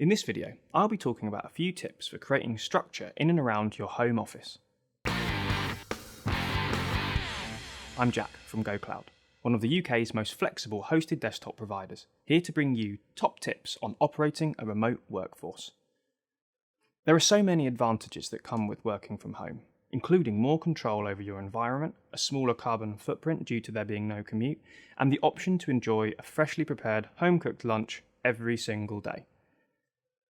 In this video, I'll be talking about a few tips for creating structure in and around your home office. I'm Jack from GoCloud, one of the UK's most flexible hosted desktop providers, here to bring you top tips on operating a remote workforce. There are so many advantages that come with working from home, including more control over your environment, a smaller carbon footprint due to there being no commute, and the option to enjoy a freshly prepared home-cooked lunch every single day.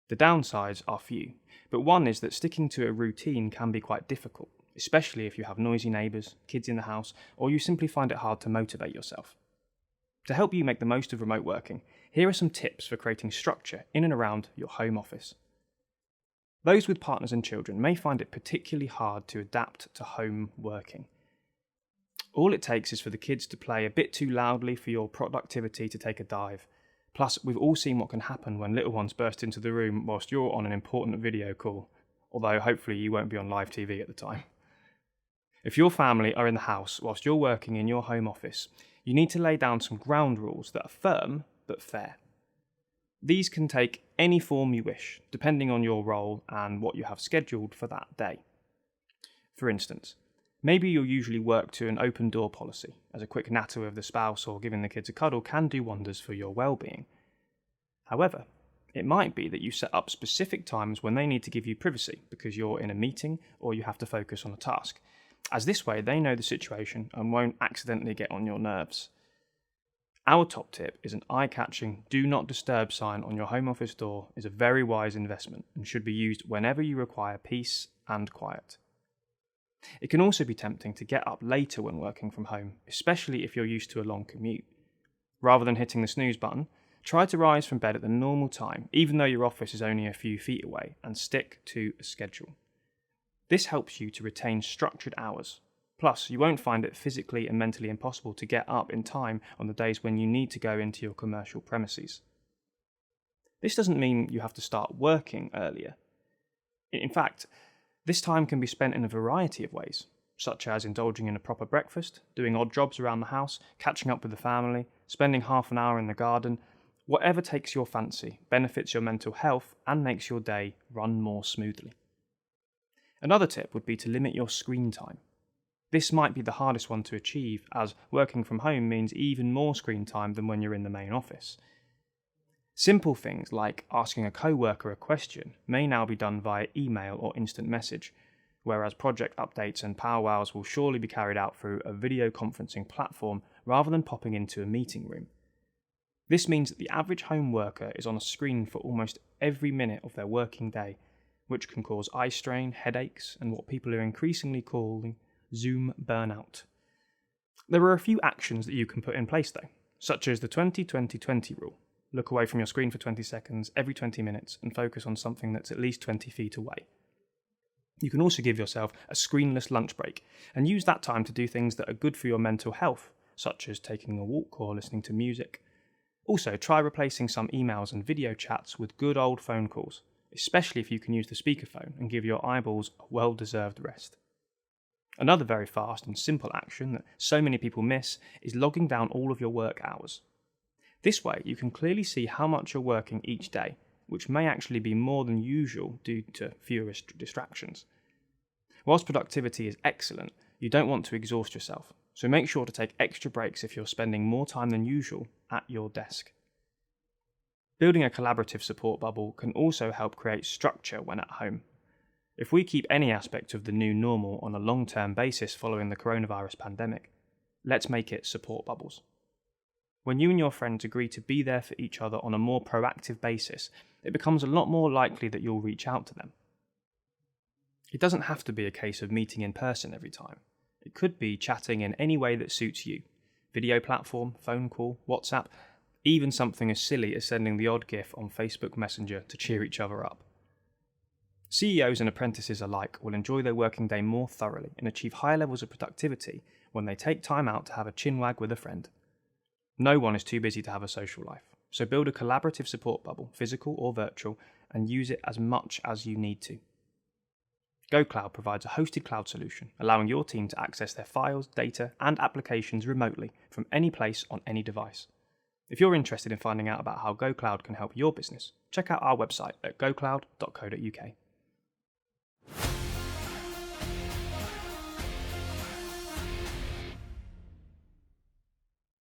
The downsides are few, but one is that sticking to a routine can be quite difficult, especially if you have noisy neighbours, kids in the house, or you simply find it hard to motivate yourself. To help you make the most of remote working, here are some tips for creating structure in and around your home office. Those with partners and children may find it particularly hard to adapt to home working. All it takes is for the kids to play a bit too loudly for your productivity to take a dive. Plus, we've all seen what can happen when little ones burst into the room whilst you're on an important video call, although hopefully you won't be on live TV at the time. If your family are in the house whilst you're working in your home office, you need to lay down some ground rules that are firm but fair. These can take any form you wish, depending on your role and what you have scheduled for that day. For instance, maybe you'll usually work to an open door policy, as a quick natter with the spouse or giving the kids a cuddle can do wonders for your well-being. However, it might be that you set up specific times when they need to give you privacy because you're in a meeting or you have to focus on a task, as this way they know the situation and won't accidentally get on your nerves. Our top tip is an eye-catching do not disturb sign on your home office door is a very wise investment and should be used whenever you require peace and quiet. It can also be tempting to get up later when working from home, especially if you're used to a long commute. Rather than hitting the snooze button, try to rise from bed at the normal time, even though your office is only a few feet away, and stick to a schedule. This helps you to retain structured hours. Plus, you won't find it physically and mentally impossible to get up in time on the days when you need to go into your commercial premises. This doesn't mean you have to start working earlier. In fact, this time can be spent in a variety of ways, such as indulging in a proper breakfast, doing odd jobs around the house, catching up with the family, spending half an hour in the garden. Whatever takes your fancy, benefits your mental health, and makes your day run more smoothly. Another tip would be to limit your screen time. This might be the hardest one to achieve, as working from home means even more screen time than when you're in the main office. Simple things like asking a co-worker a question may now be done via email or instant message, whereas project updates and powwows will surely be carried out through a video conferencing platform rather than popping into a meeting room. This means that the average home worker is on a screen for almost every minute of their working day, which can cause eye strain, headaches, and what people are increasingly calling Zoom burnout. There are a few actions that you can put in place though, such as the 20-20-20 rule. Look away from your screen for 20 seconds every 20 minutes and focus on something that's at least 20 feet away. You can also give yourself a screenless lunch break and use that time to do things that are good for your mental health, such as taking a walk or listening to music. Also, try replacing some emails and video chats with good old phone calls, especially if you can use the speakerphone and give your eyeballs a well-deserved rest. Another very fast and simple action that so many people miss is logging down all of your work hours. This way you can clearly see how much you're working each day, which may actually be more than usual due to fewer distractions. Whilst productivity is excellent, you don't want to exhaust yourself, so make sure to take extra breaks if you're spending more time than usual at your desk. Building a collaborative support bubble can also help create structure when at home. If we keep any aspect of the new normal on a long-term basis following the coronavirus pandemic, let's make it support bubbles. When you and your friends agree to be there for each other on a more proactive basis, it becomes a lot more likely that you'll reach out to them. It doesn't have to be a case of meeting in person every time. It could be chatting in any way that suits you. Video platform, phone call, WhatsApp, even something as silly as sending the odd GIF on Facebook Messenger to cheer each other up. CEOs and apprentices alike will enjoy their working day more thoroughly and achieve higher levels of productivity when they take time out to have a chinwag with a friend. No one is too busy to have a social life, so build a collaborative support bubble, physical or virtual, and use it as much as you need to. GoCloud provides a hosted cloud solution, allowing your team to access their files, data, and applications remotely from any place on any device. If you're interested in finding out about how GoCloud can help your business, check out our website at gocloud.co.uk.